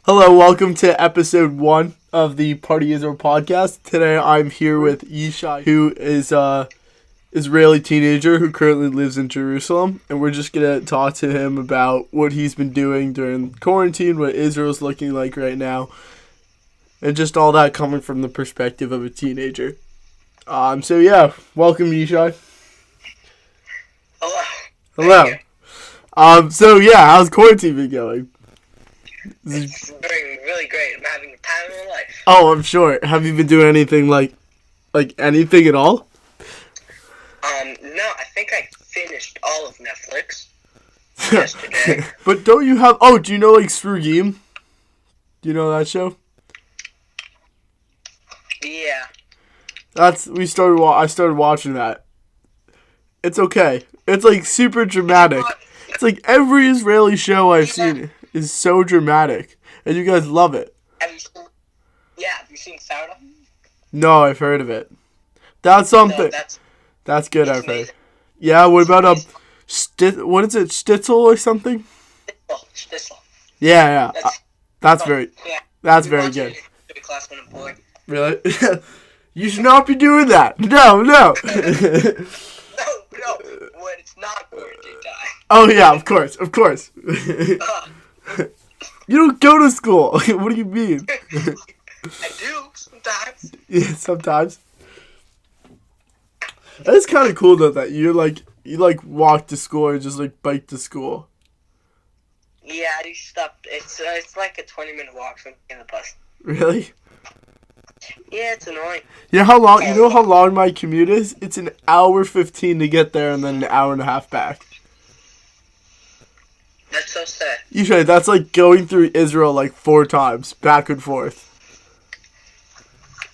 Hello, welcome to episode 1 of the Party Israel podcast. Today I'm here with Yishai, who is a Israeli teenager who currently lives in Jerusalem, and we're just going to talk to him about what he's been doing during quarantine, what Israel's looking like right now, and just all that coming from the perspective of a teenager. So yeah, welcome Yishai. Hello. Hello. So yeah, how's quarantine been going? It's going really great. I'm having the time of my life. Oh, I'm sure. Have you been doing anything like anything at all? No, I think I finished all of Netflix yesterday. But don't you have? Oh, do you know like Game? Do you know that show? Yeah. I started watching that. It's okay. It's like super dramatic. It's like every Israeli show I've seen is so dramatic, and you guys love it. Have you seen Sarah? No, I've heard of it. That's something. No, that's good. I've heard. amazing. Yeah. What about what is it? Stitzel or something? Stitzel. Yeah. That's very. Yeah. That's very good. Class when I'm bored. Really? You should not be doing that. No. No. When it's not bored, you die. Oh yeah, of course. You don't go to school. What do you mean? I do sometimes. Yeah, sometimes. It's kind of cool though that you walk to school or just like bike to school. Yeah, I do stuff. It's like a 20-minute walk from in the bus. Really? Yeah, it's annoying. You know how long my commute is? It's an hour 15 to get there and then an hour and a half back. That's so sad. Usually that's like going through Israel like 4 times, back and forth.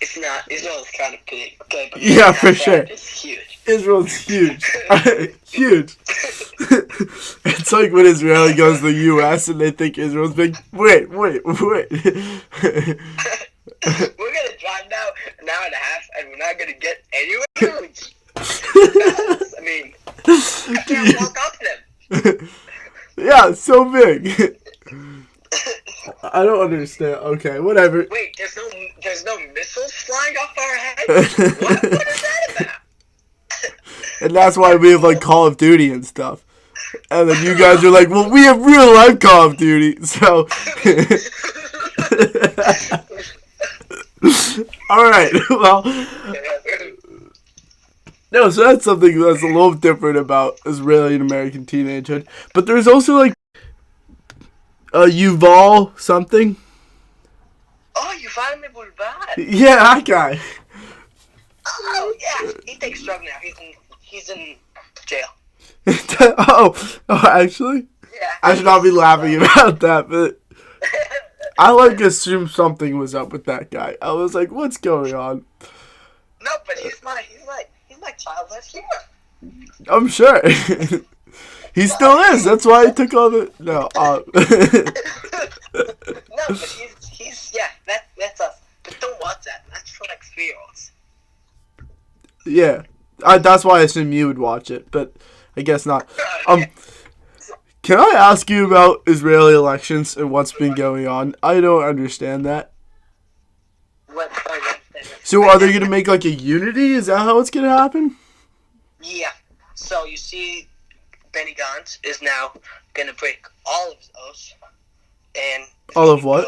It's not. Israel's kind of good. But Yeah, for sure. It's huge. Israel's huge. Huge. It's like when Israeli goes to the U.S. and they think Israel's big. Wait. We're gonna drive now an hour and a half, and we're not gonna get anywhere. I mean, I can't walk up them. Yeah, it's so big. I don't understand. Okay, whatever. Wait, there's no missiles flying off our heads? What is that about? And that's why we have like Call of Duty and stuff. And then you guys are like, well, we have real life Call of Duty, so. All right. Well. No, so that's something that's a little different about Israeli and American teenagehood. But there's also like Yuval something. Oh, you found me Bulbad. Yeah, that guy. Oh yeah, he takes drugs now. He's in jail. Actually? Yeah. I should not be laughing about that, but I assumed something was up with that guy. I was like, what's going on? No, but he's my childhood humor. I'm sure. He still is. That's why he took all the no. No, but he's that's us. But don't watch that. That's for like 3-year-olds. Yeah, that's why I assumed you would watch it, but I guess not. Can I ask you about Israeli elections and what's been going on? I don't understand that. So are they gonna make like a unity? Is that how it's gonna happen? Yeah. So you see, Benny Gantz is now gonna break all of his oaths, and all of what?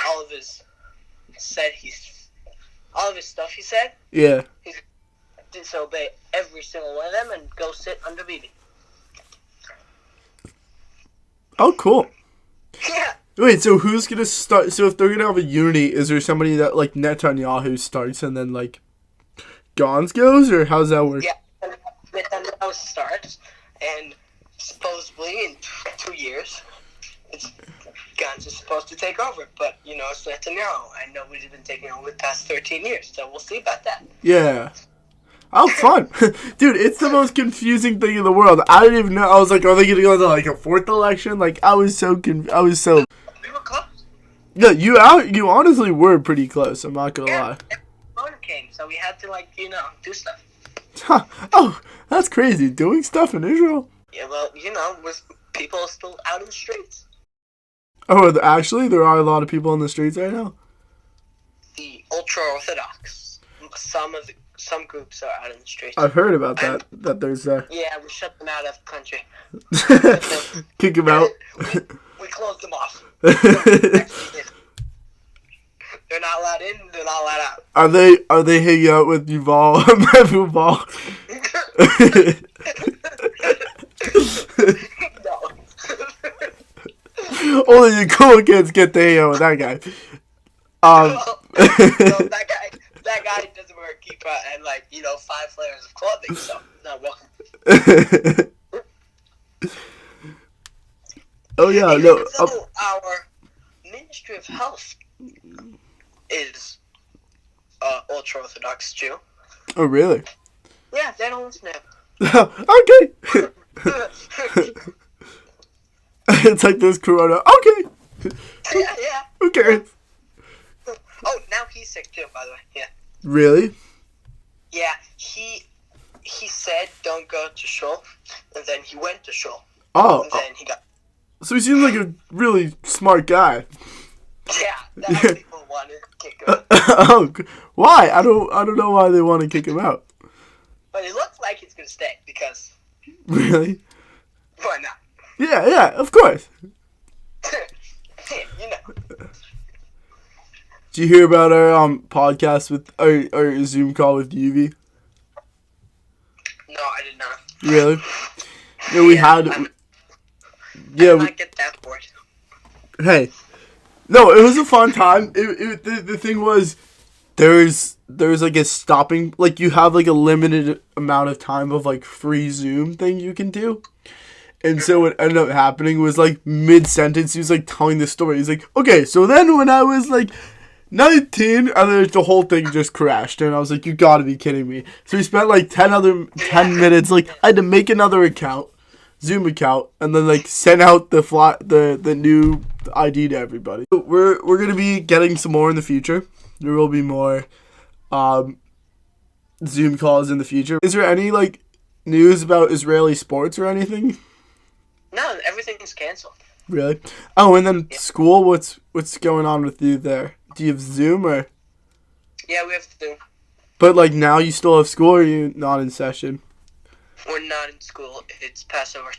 All of his stuff he said. Yeah. He's going to disobey every single one of them and go sit under Bibi. Oh, cool. Yeah. Wait, so who's gonna start? So if they're gonna have a unity, is there somebody that like Netanyahu starts and then like Gantz goes, or how's that work? Yeah, Netanyahu starts, and supposedly in 2 years, Gantz is supposed to take over. But it's Netanyahu. I know we've been taking over the past 13 years, so we'll see about that. Yeah. Oh, fun. Dude, it's the most confusing thing in the world. I didn't even know. I was like, are they going to go to like a 4th election? Like, I was so We were close. Yeah, you honestly were pretty close, I'm not going to lie. Corona came, so we had to do stuff. Huh. Oh, that's crazy. Doing stuff in Israel? Yeah, well, with people still out in the streets. Oh, actually, there are a lot of people on the streets right now. The ultra-Orthodox. Some groups are out in the streets. I've heard about that. That there's Yeah, we shut them out of the country. kick them out. We closed them off. They're not allowed in. They're not allowed out. Are they hanging out with Yuval? Yuval? No. Only the cool kids get to hang out with that guy. No, that guy doesn't wear a kippah and 5 layers of clothing, so not welcome. Oh yeah, Even no. though our Ministry of Health is ultra Orthodox Jew. Oh really? Yeah, they don't listen to him. Okay. It's like this Corona. Okay. Yeah. Who cares? Oh, now he's sick too, by the way. Yeah. Really? Yeah, he said don't go to shul, and then he went to shul. Oh. And then he got. So he seems like a really smart guy. Yeah, that people wanted to kick him out. Oh, why? I don't know why they want to kick him out. But it looks like he's gonna stay because. Really? Why not? Yeah, of course. You know. Did you hear about our podcast with our Zoom call with UV? No, I did not. Really? Yeah, we had. I Yeah. might get that bored. Hey, no, it was a fun time. The thing was, there's like a stopping, like you have like a limited amount of time of like free Zoom thing you can do. And so what ended up happening was like mid-sentence, he was like telling the story. He's like, okay, so then when I was like 19, and then the whole thing just crashed. And I was like, you gotta be kidding me. So we spent like 10 minutes, like I had to make another account, Zoom account, and then like send out the new ID to everybody. So we're gonna be getting some more in the future. There will be more Zoom calls in the future. Is there any like news about Israeli sports or anything? No, everything's canceled. Really? Oh, and then school. What's going on with you there? Do you have Zoom or? Yeah, we have Zoom. But like now you still have school, or are you not in session? We're not in school. It's Passover.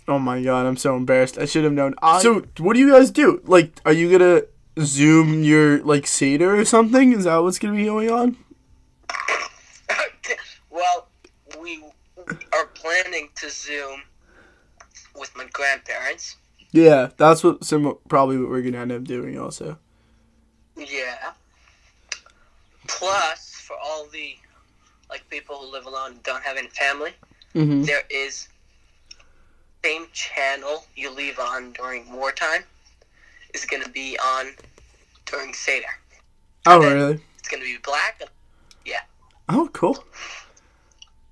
Oh my god, I'm so embarrassed. I should have known. So what do you guys do? Like, are you gonna Zoom your like Seder or something? Is that what's gonna be going on? Well, we are planning to Zoom with my grandparents. Yeah, that's probably what we're gonna end up doing also. Yeah. Plus, for all the people who live alone and don't have any family, there is same channel you leave on during wartime is gonna be on during Seder. Oh really? It's gonna be black. Yeah. Oh cool.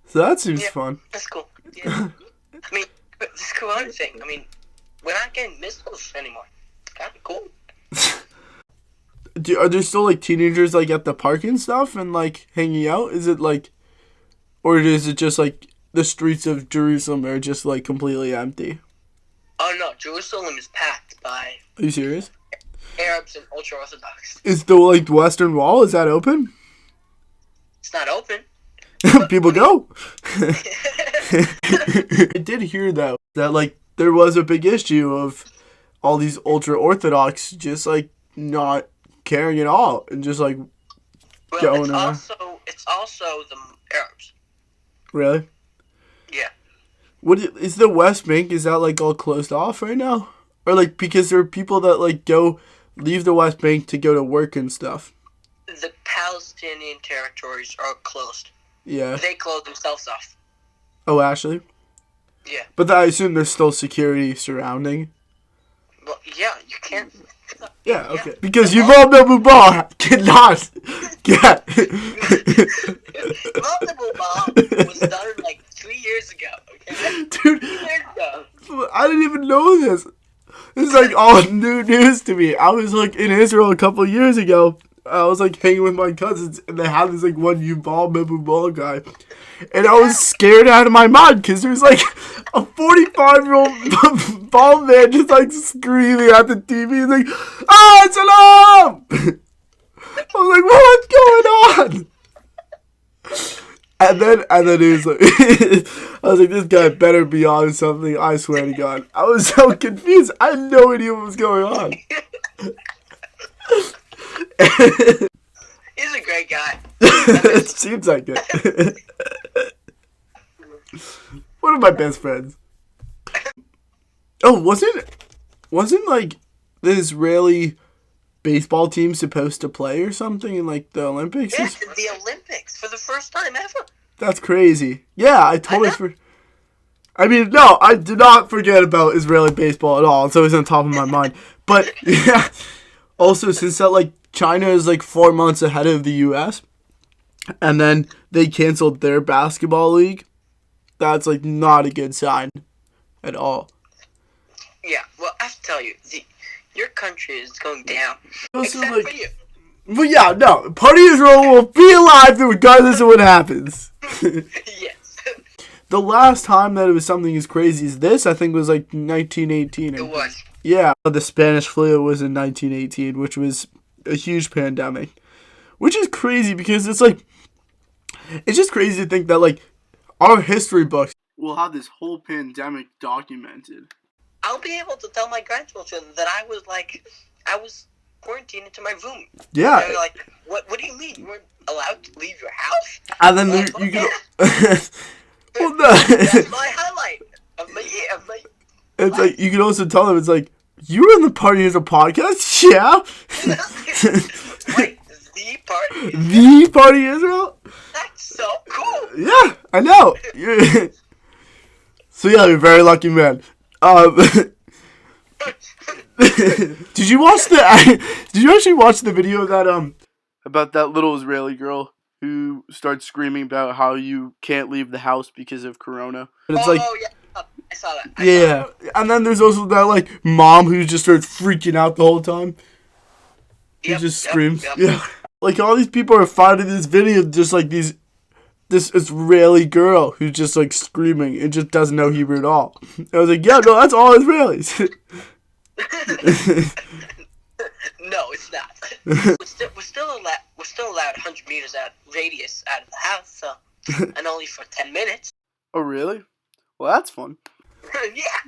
So that seems fun. That's cool. Yeah. I mean, this Corona thing. I mean, we're not getting missiles anymore. It's kind of cool. Are there still like teenagers like at the park and stuff and like hanging out? Is it like, or is it just like the streets of Jerusalem are just like completely empty? Oh no, Jerusalem is packed by. Are you serious? Arabs and ultra Orthodox. Is the like Western Wall, is that open? It's not open. People go. I did hear though that like there was a big issue of all these ultra Orthodox just like not caring at all and just like going around. It's also the Arabs. Really? Yeah. What is the West Bank? Is that like all closed off right now, or like because there are people that like leave the West Bank to go to work and stuff? The Palestinian territories are closed. Yeah. They close themselves off. Oh, actually? Yeah. But I assume there's still security surrounding. Well, yeah, you can't. Yeah, okay. Yeah. Because Yuval Noah cannot get. Yuval Noah was done like 3 years ago. Okay? Dude, 3 years ago. I didn't even know this. This is like all new news to me. I was like in Israel a couple years ago, I was like hanging with my cousins, and they had this like one U-ball, Mebu ball guy, and I was scared out of my mind because there was like a 45-year-old ball man just like screaming at the TV, like, "Ah, it's alarm!" I was like, "What's going on?" And then he was like, I was like, "This guy better be on something, I swear to God." I was so confused. I had no idea what was going on. He's a great guy. It seems like it. One of my best friends. Oh, wasn't like the Israeli baseball team supposed to play or something in like the Olympics? Yeah, the Olympics for the first time ever. That's crazy. Yeah, I totally I mean, no, I did not forget about Israeli baseball at all. It's always on top of my mind. But yeah, also since that like China is like 4 months ahead of the U.S. and then they canceled their basketball league, that's like not a good sign at all. Yeah, well, I have to tell you, your country is going down. Also, Except like, for you. but yeah, no, Party Israel will be alive regardless of what happens. Yes. The last time that it was something as crazy as this, I think, was like 1918. It was. Yeah, the Spanish flu was in 1918, which was a huge pandemic. Which is crazy because it's like, it's just crazy to think that like our history books will have this whole pandemic documented. I'll be able to tell my grandchildren that I was quarantined into my room. Yeah. They're like, what do you mean? You weren't allowed to leave your house? And then Like, you yeah. can. Well, no. That's my highlight of my year. It's like you can also tell them it's like you were in the Party as a podcast, yeah. Wait, the party? The Party Israel? That's so cool. Yeah, I know. So yeah, you're a very lucky man. Did you actually watch the video of that about that little Israeli girl who starts screaming about how you can't leave the house because of Corona? And it's yeah, I saw that. Yeah, and then there's also that like mom who just starts freaking out the whole time. Who just screams. Yep. Yeah, like all these people are finding this video just like this Israeli girl who's just like screaming and just doesn't know Hebrew at all. I was like, yeah, no, that's all Israelis. No, it's not. We're still allowed 100 meters radius out of the house, so, and only for 10 minutes. Oh, really? Well, that's fun. Yeah.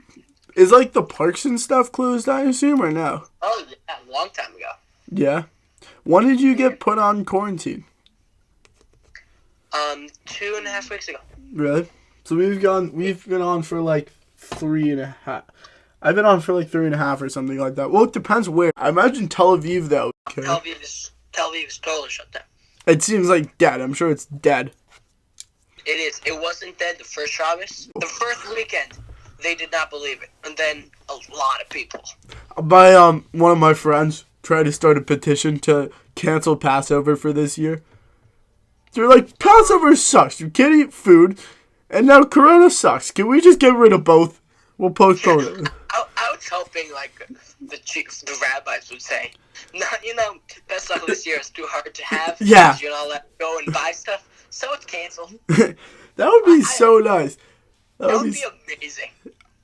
Is like the parks and stuff closed, I assume, or no? Oh, yeah, a long time ago. Yeah. When did you get put on quarantine? 2.5 weeks ago. Really? So we've been on for like 3.5. I've been on for like 3.5 or something like that. Well, it depends where. I imagine Tel Aviv though. Okay. Tel Aviv is totally shut down. It seems like dead. I'm sure it's dead. It is. It wasn't dead the first Shabbos. The first weekend, they did not believe it, and then a lot of people. One of my friends tried to start a petition to cancel Passover for this year. They're like, Passover sucks. You can't eat food, and now Corona sucks. Can we just get rid of both? We'll postpone it. I was hoping like the rabbis would say, "No, Pesach this year is too hard to have. Yeah. You're not allowed to go and buy stuff, so it's canceled." That would be so nice. That would be amazing.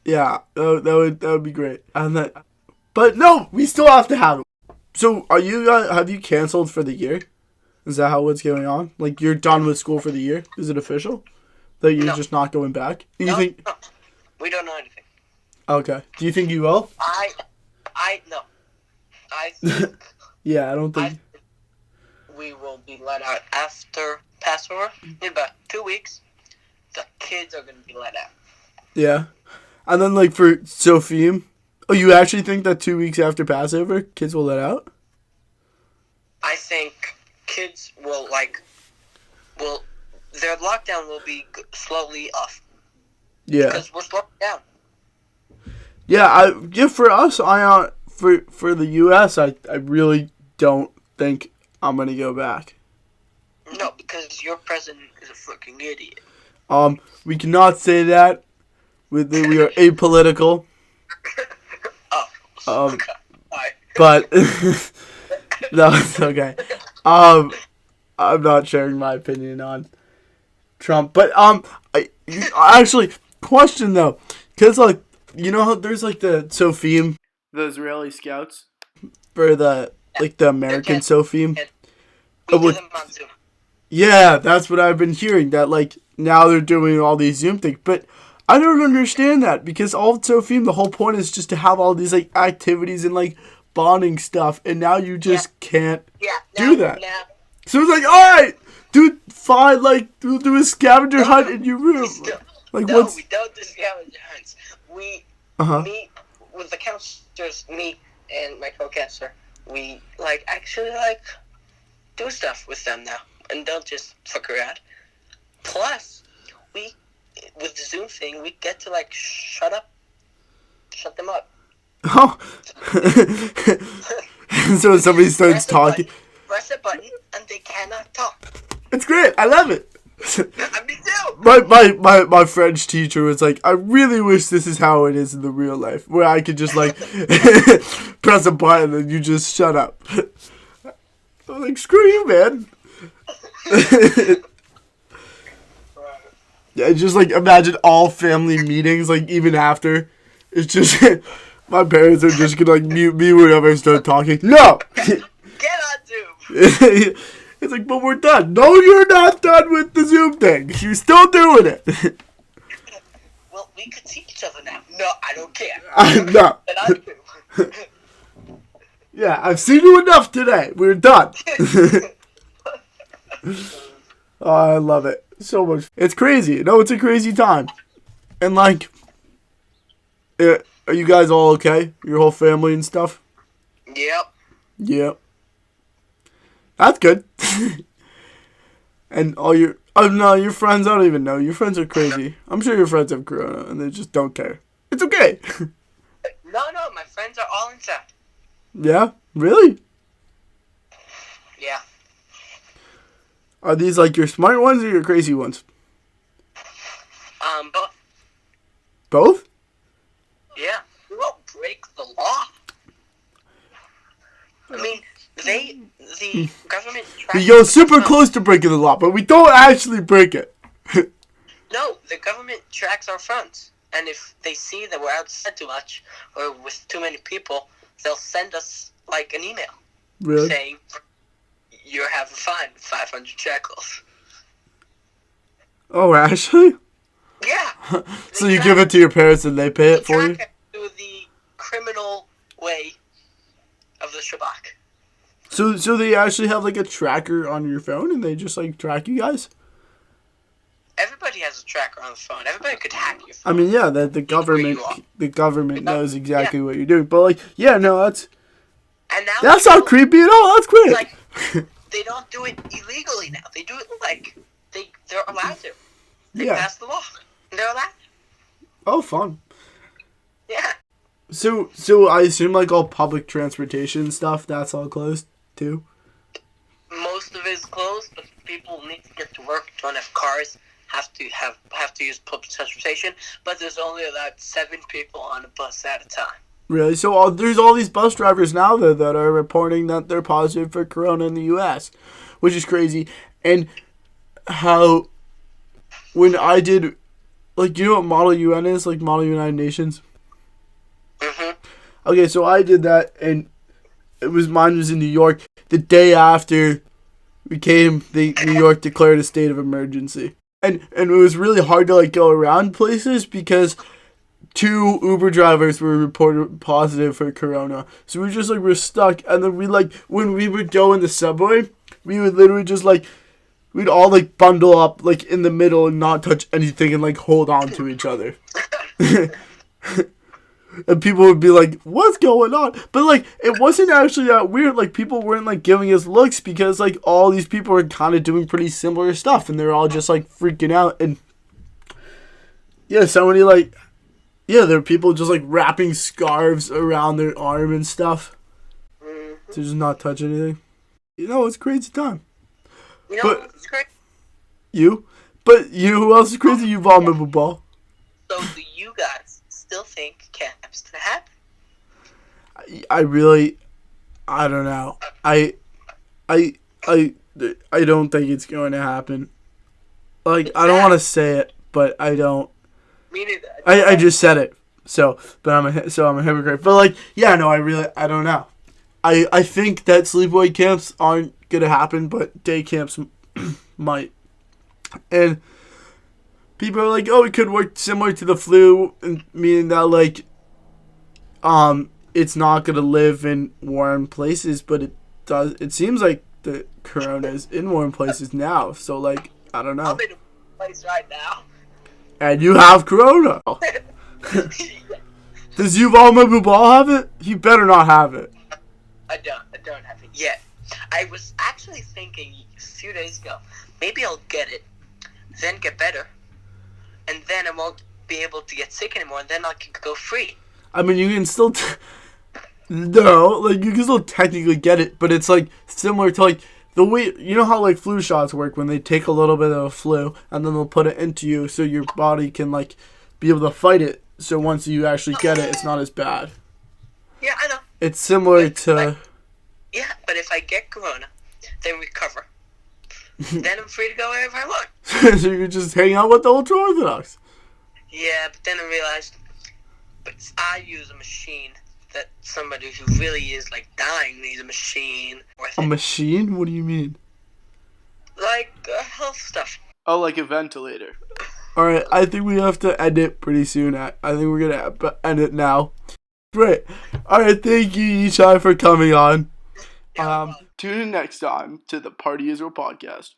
Yeah, that would be great. But no, we still have to have it. So, have you canceled for the year? Is that how it's going on? Like you're done with school for the year? Is it official that you're just not going back? No, we don't know anything. Okay. Do you think you will? No. I think. Yeah, I don't think. We will be let out after Passover in about 2 weeks. The kids are going to be let out. Yeah. And then, like, for Sophie, you actually think that 2 weeks after Passover, kids will let out? I think kids will, their lockdown will be slowly off. Yeah. Because we're slowing down. Yeah, for us, for the U.S., I really don't think I'm going to go back. No, because your president is a freaking idiot. We cannot say that. We are apolitical. Oh. Okay. All right. But no, it's okay. I'm not sharing my opinion on Trump, but actually, question though, because like you know how there's like the Sofim, the Israeli scouts for the like the American Sofim. We do them on Zoom. Yeah, that's what I've been hearing. That like now they're doing all these Zoom things, but I don't understand that because all of Sofim, the whole point is just to have all these like activities and like bonding stuff, and now you just can't do that. Now, So it's like, all right, dude, fine, like do a scavenger hunt in your room. We don't do scavenger hunts. We meet with the counselors, me and my co-counselor. We actually do stuff with them now, and don't just fuck around. Plus, with the Zoom thing, we get to shut them up. Oh. So when somebody starts talking, press a button and they cannot talk. It's great. I love it. Me too. My French teacher was like, I really wish this is how it is in the real life, where I could just press a button and you just shut up. I was like, screw you, man. Yeah, just imagine all family meetings, even after. It's just my parents are just gonna mute me whenever I start talking. No. Get on Zoom. It's like, but we're done. No, you're not done with the Zoom thing. You're still doing it. Well, we could see each other now. No, I don't care. No. And I do. Yeah, I've seen you enough today. We're done. Oh, I love it so much. It's crazy. No, it's a crazy time. And are you guys all okay? Your whole family and stuff? Yep. Yep. That's good. And all your... Oh, no, your friends, I don't even know. Your friends are crazy. I'm sure your friends have corona, and they just don't care. It's okay. No, my friends are all inside. Yeah? Really? Yeah. Are these, your smart ones or your crazy ones? Both. Both? Yeah. We won't break the law. I mean, the government... We go super close to breaking the law, but we don't actually break it. No, the government tracks our funds. And if they see that we're outside too much, or with too many people, they'll send us, an email. Really? Saying, you have a fine of 500 shekels. Oh, actually? Yeah. So you give it to your parents and they pay it for you? Through the criminal way of the Shabak. So they actually have a tracker on your phone and they just track you guys? Everybody has a tracker on the phone. Everybody could hack your phone. I mean, yeah, the government knows exactly what you're doing. But that's and now that's not creepy at all. That's great. They don't do it illegally now. They do it they're allowed to. They pass the law. And they're allowed. Oh, fun. Yeah. So I assume all public transportation stuff, that's all closed too? Most of it is closed, but people need to get to work, don't have cars, have to use public transportation, but there's only allowed 7 people on a bus at a time. Really? So there's all these bus drivers now though that are reporting that they're positive for corona in the US, which is crazy. And how when I did you know what Model UN is? Model United Nations? Mm-hmm. Okay, so I did that, and mine was in New York. The day after New York declared a state of emergency. And it was really hard to go around places because 2 Uber drivers were reported positive for corona. So we just we're stuck. And then we when we would go in the subway, we would literally just we'd all bundle up in the middle and not touch anything and hold on to each other. And people would be like, what's going on? But it wasn't actually that weird. People weren't giving us looks because all these people were kind of doing pretty similar stuff and they're all just freaking out. And yeah, somebody there are people just wrapping scarves around their arm and stuff to just not touch anything. It's a crazy time. It's great. Who else is crazy? You vulnerable ball. So do you guys still think camp's gonna happen? I don't know. I don't think it's going to happen. Like, It's I don't that. want to say it, but I don't. Me neither. I just said it. So, but I'm a hypocrite. But like, yeah, no, I don't know. I think that sleepaway camps aren't gonna happen, but day camps might. And people are like, oh, it could work similar to the flu, and meaning that like, it's not gonna live in warm places, but it does. It seems like the corona is in warm places now. So like, I don't know. I'm in a place right now. And you have corona. Does Yuval Mabubal have it? He better not have it. I don't have it yet. I was actually thinking a few days ago, maybe I'll get it, then get better, and then I won't be able to get sick anymore, and then I can go free. I mean, you can still no, like you can still technically get it, but it's like similar to like the way you know how like flu shots work when they take a little bit of a flu and then they'll put it into you so your body can like be able to fight it. So once you actually get it, it's not as bad. Yeah, I know. It's similar But, to. Yeah, but if I get corona, then recover, then I'm free to go wherever I want. So you can just hang out with the ultra orthodox. Yeah, but then I realized, but I use a machine that somebody who really is like dying needs a machine. A machine? What do you mean? Like health stuff. Oh, like a ventilator. All right, I think we have to end it pretty soon. I think we're gonna end it now. Great. All right, thank you, Yishai, for coming on. Tune in next time to the Party Israel podcast.